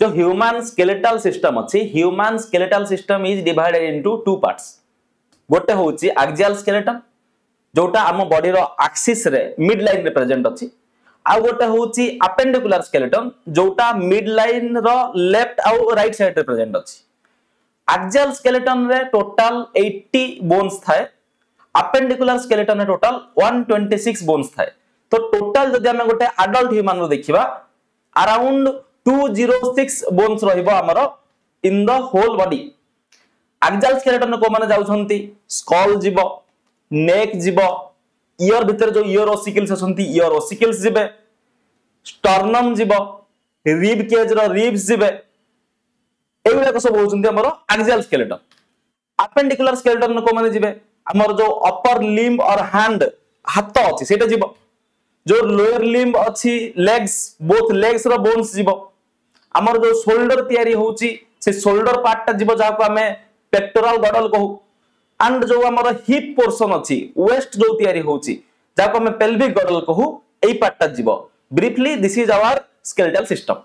जो human skeletal system अच्छी human skeletal system is divided into two parts गोटे होची एक्सियल स्केलेटन जोटा आम बॉडी रो एक्सिस रे मिड लाइन रे प्रेजेंट अच्छी आ गोटे होची अपेंडिकुलर स्केलेटन जोटा मिड लाइन रो लेफ्ट आउ राइट साइड रे प्रेजेंट अच्छी एक्सियल स्केलेटन रे टोटल 80 बोन्स थाए अपेंडिकुलर स्केलेटन रे टोटल 126 बोन्स थाए तो टोटल जदि हम गोटे एडल्ट ह्यूमन रो देखिबा अराउंड 206 बोन्स रहिबो हमरो in the whole body axial skeleton को माने जाउछंती स्कल जीवो नेक जीवो ईयर भीतर जो ईयर ओसिकल्स असंती ईयर ओसिकल्स जिबे स्टर्नम जीवो रिब केज रो रिब्स जिबे एगुला को सब होउछंती हमरो एक्सियल स्केलेटन अपेंडिकुलर स्केलेटन को माने जिबे हमर जो अपर लिम्ब और हैंड हाथ अछि सेटा जीवो जो लोअर लिम्ब अछि लेग्स बोथ लेग्स रो बोन्स जीवो हमर जो शोल्डर तयारी होउची से शोल्डर पार्ट ता जीवो जाको हमें पेक्टोरल गडल कहू एंड जो हमर हिप पोर्शन अछि वेस्ट जो तयारी होउची जाको हमें पेल्विक गडल कहू एई पार्ट ता जीवो briefly this is our skeletal system.